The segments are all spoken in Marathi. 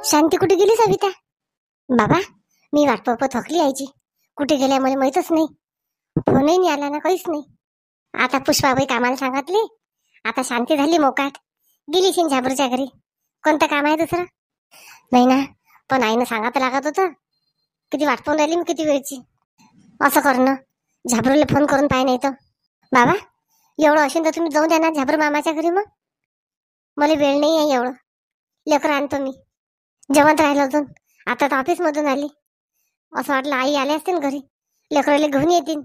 शांती कुठे गेली सविता? बाबा मी वाट पाहत थकली आईची. कुठे गेल्या मला माहीतच नाही. फोनही नाही आला ना, काहीच नाही. आता पुष्पाबाई कामाला सांगितली. आता शांती झाली मोकाट. गेली शिन झाबरूच्या घरी. कोणतं काम आहे दुसरं? नाही ना, पण आईनं सांगायला लागत होतं. किती वाट पाहून राहिली मी, किती वेळची. असं करणं, झाबरूला फोन करून पाय नाही तर. बाबा एवढं असेल तर तुम्ही जाऊन द्या ना झाबरू मामाच्या घरी. मग मला वेळ नाही आहे एवढं. लेकरं आणतो मी. जेवण राहिलं अजून. आता तर ऑफिसमधून आली. असं वाटलं आई आले असतील घरी, लेकराला घेऊन येतील.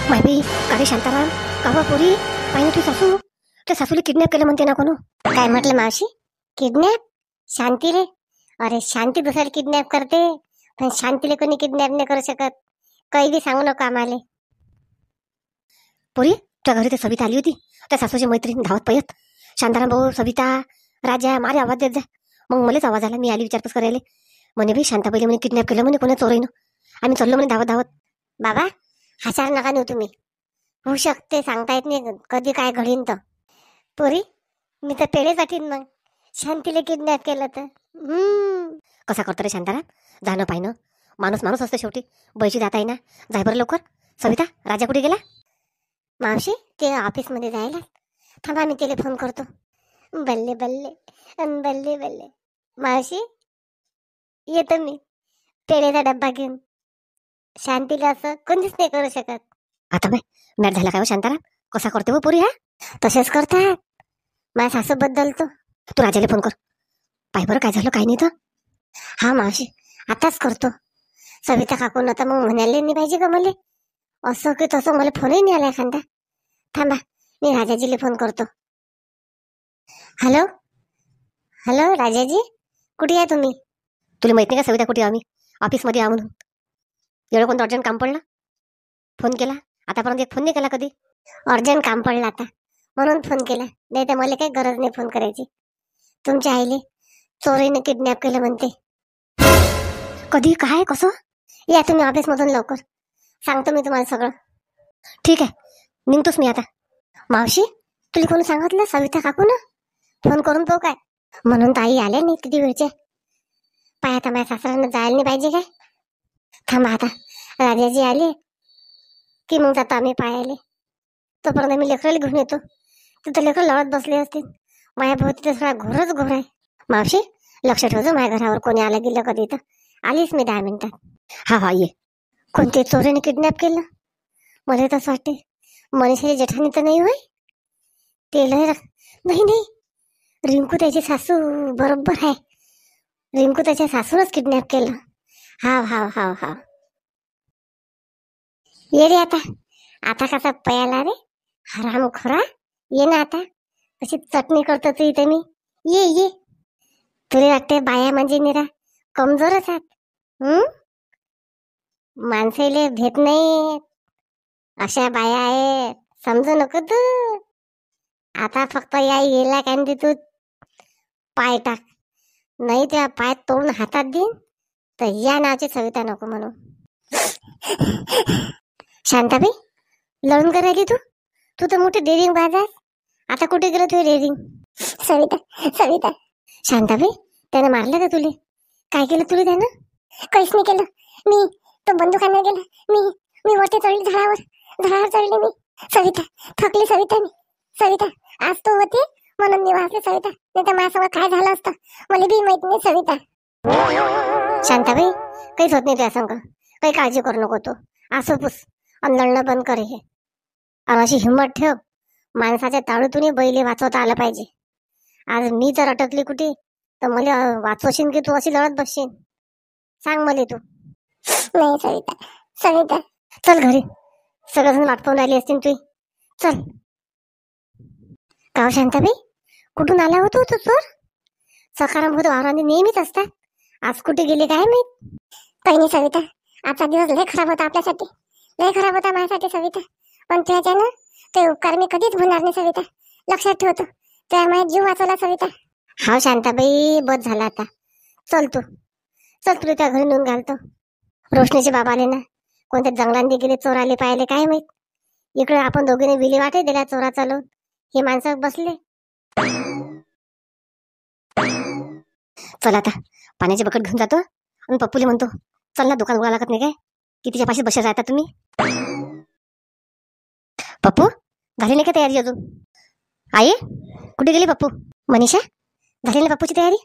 माहिती का रे शांताराम? कावा पुरी पाहिजे तू सासू. त्या सासूला किडनॅप केलं म्हणते ना कोण? काय म्हटलं मावशी? किडनॅप? शांती रे? अरे शांती दुसऱ्याला किडनॅप करते, पण शांतीला कोणी किडनॅप नाही करू शकत. काही बी सांगू नको आम्हाला. पुरी त्या घरी ते सविता आली होती. त्या सासूची मैत्रीण धावत पयत, शांताराम भाऊ, सविता, राजा, मारे आवाज देत जा. मग मलाच आवाज आला. मी आली विचारपूस करायला. म्हणे भाई शांताबाईला म्हणे किडनॅप केलं म्हणे कोणा चोरीनं. आम्ही चाललो म्हणे धावत धावत. बाबा हाचार नका नेऊ तुम्ही. होऊ शकते, सांगता येत नाही कधी काय घडीन. तर पोरी मी तर पेढे पाठीन मग शांतीला किडनॅप केलं तर. कसा करतो रे शांताराम? जाणं पाहिनं. माणूस माणूस असतो शेवटी. बैशी जाता ना. जाय बरं लवकर. सविता राजा कुठे गेला? मावशी ते ऑफिसमध्ये जायला. थांबा मी त्याला फोन करतो. बल्ले बल्ले बल्ले बल्ले. मावशी येतो मी पेढेचा डब्बा घेऊन. शांतीला असं कोणीच नाही करू शकत. आता बाय मॅट झाला काय हो शांताराम? कसा करते हो पुरी? हा तसेच करतात. माझ्या सासू बद्दल तू राजाला फोन कर. पाय बरं काय झालं काय नाही तर. हा मावशी आताच करतो. सविता काकून आता मग म्हणायला नाही पाहिजे का मला असं की तसं. मला फोनही नाही आला एखादा. थांबा मी राजाजीला फोन करतो. हॅलो हॅलो राजाजी, कुठे आहे तुम्ही? तुला माहित नाही का सविता कुठे आम्ही ऑफिसमध्ये आहो म्हणून? एवढं कोणतं अर्जंट काम पडलं फोन केला? आतापर्यंत एक फोन नाही केला कधी. अर्जंट काम पडलं आता म्हणून फोन केला, नाही तर मला काही गरज नाही फोन करायची. तुमच्या आईले चोरीने किडनॅप केलं म्हणते. कधी काय कसं? या तुम्ही ऑफिसमधून लवकर, सांगतो मी तुम्हाला सगळं. ठीक आहे निघतोच मी आता. मावशी तुला कोणी सांगितलं? सविता काकू ना फोन करून पाहू काय म्हणून. तर आई आल्या नाही किती वेळचे. पाय आता माझ्या सासऱ्यांना जायला नाही पाहिजे काय. थांबा आता राजाजी आले की मग जातो आम्ही पायाले. तोपर्यंत मी लेकराला घेऊन येतो. तिथं लेकरं लढत बसले असतील. माझ्या भोवती तर सगळा घोरच घोर आहे. मावशी लक्ष ठेवतो माझ्या घरावर कोणी आलं गेलं कधी तर. आलीच मी 10 मिनिटात. हा हा ये. कोणते चोरीने किडनॅप केलं? मला तसं वाटते मनीषाची जेठानी तर नाही होय. ते लय नाही नाही, रिंकू त्याची सासू बरोबर आहे. रिंकू त्याच्या सासूनच किडनॅप केलं. हाव हाव हाव हाव. ये रे आता. आता कसा पयाला रे हराम खोरा. ये ना आता. कशी चटणी करतो तू इथे मी. ये ये. तुला वाटते बाया म्हणजे निरा कमजोरच आहेत. माणसाले भेट नाही अशा बाया आहेत, समजू नको तू. आता फक्त या येला काय तू पाय टाक, नाही त्या पाय तोडून हातात देईन. तर या नावाची सविता नको म्हणू. शांताबाई लढून करायली तू. तू तर मोठी डेरिंग बाज आहेस. आता कुठे गेलं तू डेरिंग? सविता सविता. शांताबाई त्यानं मारलं का तुले? काय केलं तुला त्यानं? काहीच नाही केलं मी. तो बंदूक आणायला गेला. मी मी वरती चढली, झाडावर चढली मी. सविता थकली सविता मी. सविता आज तू होती म्हणून मी वाचले सविता, नाही तर माझ्यासोबत काय झालं असतं मला बी माहित नाही सविता. शांताबाई काहीच होत नाही तुझ्या संग. काही काळजी करू नको तू. असं पुस आणि लढणं बंद कर हे. आणि अशी हिंमत ठेव. माणसाच्या ताळूतूनही बैले वाचवता आलं पाहिजे. आज मी जर अटकली कुठे तर मला वाचवशील की तू अशी लढत बसशील? सांग मला तू. नाही सविता सविता. चल घरी, सगळेजण वाट पाहून राहिली असतील तुझी. चल. का शांताबाई कुठून आला होतो तू चोर? सकाराम होत वावरांनी नेहमीच असतात. आज कुठे गेले काय माहित. काही नाही सविता, आजचा दिवस लय खराब होता आपल्यासाठी. लय खराब होता माझ्यासाठी सविता. पण त्याच्यानं ते उपकार मी कधीच भुलणार नाही सविता. लक्षात ठेवतो. त्यामुळे जीव वाचवला सविता. हा शांताबाई बस झाला आता. चल तू चल, तुला त्या घरी नेऊन घालतो. रोशनीचे बाबा आले ना, कोणत्या जंगलांनी गेले चोर आले पाहिले काय माहित. इकडे आपण दोघीने विली वाटे दिल्या चोरा चालवून. हे माणसं बसले. चल आता पाण्याची बकेट घेऊन जातो आणि पप्पूला म्हणतो चल ना दुकान उघडा लागत नाही काय की तिच्या पाशी बसे राहता तुम्ही. पप्पू झाली नाही का तयारी अजून? आई कुठे गेली पप्पू? मनीषा झाली ना पप्पूची तयारी?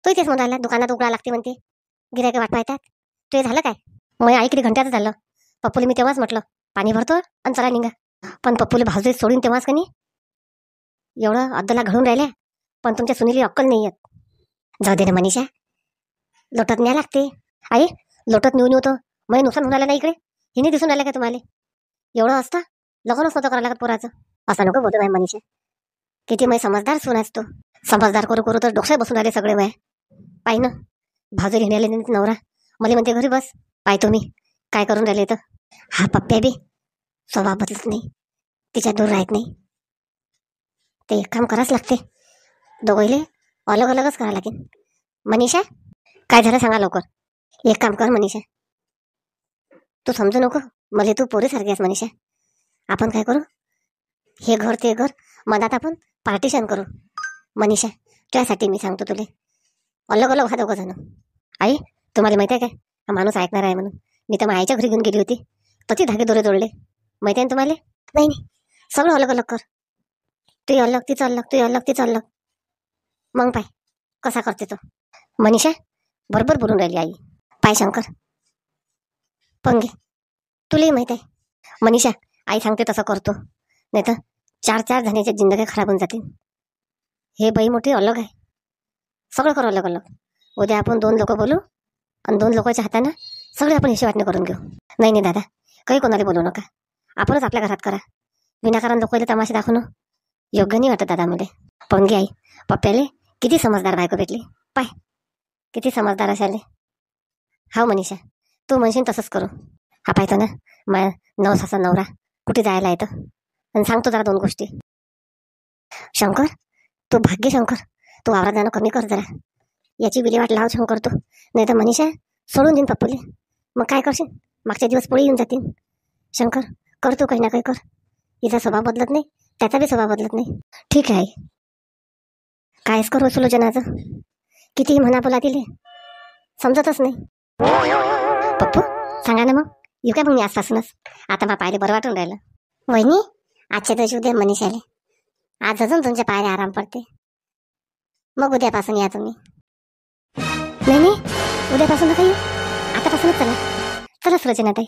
तो तेच म्हणून राहिला दुकानात उघडा लागते म्हणते, गिऱ्हाईक वाट पाहतात. ते झालं काय? मग आई किती घंट्याचं झालं. पप्पूला मी तेव्हाच म्हटलं पाणी भरतो आणि चला निघा, पण पप्पूला भाऊजी सोडून तेव्हाच का नाही एवढं अद्दला घडून राहिल्या. पण तुमच्या सुनीली अक्कल नाही येत. जाऊ दे ना मनीषा, लोटत न्या लागते. आई लोटत नेऊन होतं मग नुकसान होऊन राहिलं ना इकडे. हिने दिसून राहिलं का तुम्हाला? एवढं असतं लग्नच नव्हतं करायला लागत पोराचं. असं नको बोलतो बाई मनीषा, किती मै समजदार सून असतो. समजदार करू करू तर डोक्यात बसून राहिले सगळे वय. पाय ना भाऊजी लिहिण्याला नवरा मला म्हणते घरी बस. पाय तुम्ही काय करून राहिले तर. हा पप्प्या बी स्वभाव बदलत नाही, तिच्या दूर राहत नाही. ते एक काम करावंच लागते, दोघीले अलग अलगच करावं लागेल. मनीषा काय झालं सांगा लवकर. एक काम कर मनीषा, तू समजू नको मला, तू पोरीसारखी आहेस मनीषा. आपण काय करू, हे घर ते घर मनात आपण पार्टिशन करू. मनीषा तुझ्यासाठी मी सांगतो तुले, अलग अलग व्हा दोघं जण. आई तुम्हाला माहिती आहे काय हा माणूस ऐकणार आहे म्हणून. मी तर आईच्या घरी घेऊन गेली होती तर ती धागे दोरे जोडले. माहिती आहे ना तुम्हाला? नाही नाही सगळं अलग अलग कर. तू अलग तिचं अलग, तू अलग तिचं अलग. मग पाय कसा करते तो. मनीषा बरोबर बोलून राहिली आई. पाय शंकर पंगे तुलाही माहित आहे. मनीषा आई सांगते तसं करतो, नाही तर चार चार जणांच्या जिंदग्या खराब होऊन जातील. हे बाई मोठी अलग आहे, सगळं करू अलग अलग. उद्या आपण 2 लोक बोलू आणि 2 लोकांच्या हातानं सगळे आपण हिशे वाटणे करून घेऊ. नाही नाही दादा काही कोणाला बोलू नका, आपणच आपल्या घरात करा. विनाकारण लोकांना तमाशे दाखवणं योग्य नाही वाटत दादा मला. पंगी आई पप्प्याले किती समजदार बायको भेटली. पाय किती समजदार असाले. हा मनीषा तू म्हणशील तसंच करू. हा पाहतो ना मा नवसाचा नवरा कुठे जायला येतं. आणि सांगतो जरा 2 गोष्टी. शंकर तू भाग्य शंकर, तू वावरात जाणं कमी कर जरा. याची विल्हेवाट लाव शंकर तू, नाही तर मनीषा सोडून देईन पप्पूले. मग काय करशील, मागच्या दिवस पोळी येऊन जातील. शंकर कर तू काही ना काही कर. हिचा स्वभाव बदलत नाही, त्याचा बी स्वभाव बदलत नाही. ठीक आहे कायच करू सुलोचनाचं, किती म्हणा बोला तिले समजतच नाही. पप्पू सांगा ना मग येऊ काय मग मी आजपासूनच. आता मला पायले बरं वाटून राहिलं. वहिनी आजच्या दिवशी उद्या मनीषाले, आज अजून तुमच्या पायाला आराम पडते. मग उद्यापासून या तुम्ही. नाही नाही उद्यापासून नका येऊ, आतापासूनच चला. चला सुलोचनाताई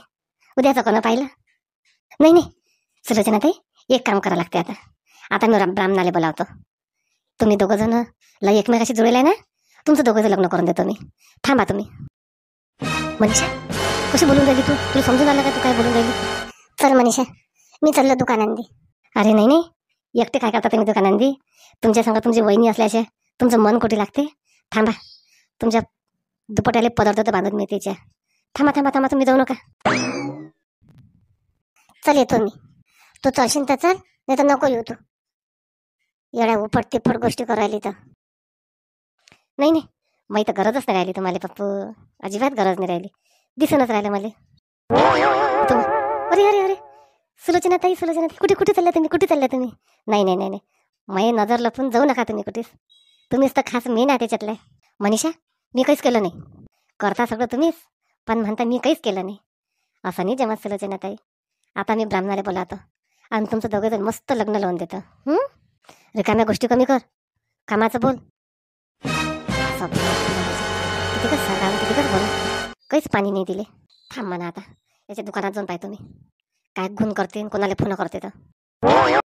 उद्याचं कोणा पाहिलं. नाही नाही सुलोचनाताई एक काम करावं लागते आता. आता मी ब्राह्मणाला बोलावतो. तुम्ही दोघं जण लय एकमेकाशी जुळेल आहे ना, तुमचं दोघंचं लग्न करून देतो मी. थांबा तुम्ही. मनीषा कशी बोलून राहिली तू, तुला समजून आलं का तू काय बोलून राहिली? चल मनीषा मी चाललो दुकानांदी. अरे नाही नाही एकटे काय करता तुम्ही दुकानांदी, तुमच्या संग तुमची वहिनी असल्याचे तुमचं मन कुठे लागते. थांबा तुमच्या दुपट्याले पदार्थ तर बांधत मी त्याच्या. थांबा थांबा थांबा तुम्ही जाऊ नका. चल येतो मी. तू चलशील तर चल, नाही तर नको येऊ तू. एवढ्या उपट तिप्पट गोष्टी करायली तर. नाही नाही माही तर गरजच नाही राहिली तुम्हाला पप्पू, अजिबात गरज नाही राहिली. दिसूनच राहिलं मला. अरे अरे अरे सुलोचनाताई सुलोचनाताई कुठे कुठे चालल्या तुम्ही, कुठे चालल्या तुम्ही? नाही नाही नाही नाही माझी नजर लपून जाऊ नका तुम्ही कुठेच. तुम्हीच तर खास मेन आहे त्याच्यातलं. मनीषा मी काहीच केलं नाही, करता सगळं तुम्हीच, पण म्हणता मी काहीच केलं नाही. असं नाही जमत सुलोचनाताई. आता मी ब्राह्मणाला बोलावतो आणि तुमचं दोघंजण मस्त लग्न लावून देतं. रिकाम्या गोष्टी कमी कर, कामाचं बोल. कितीकच सांगा कितीकच बोला, काहीच पाणी नाही दिले. थांब म्हणा आता याच्या दुकानात जाऊन पाहतो मी काय गुण करते कोणाला फोन करते तर.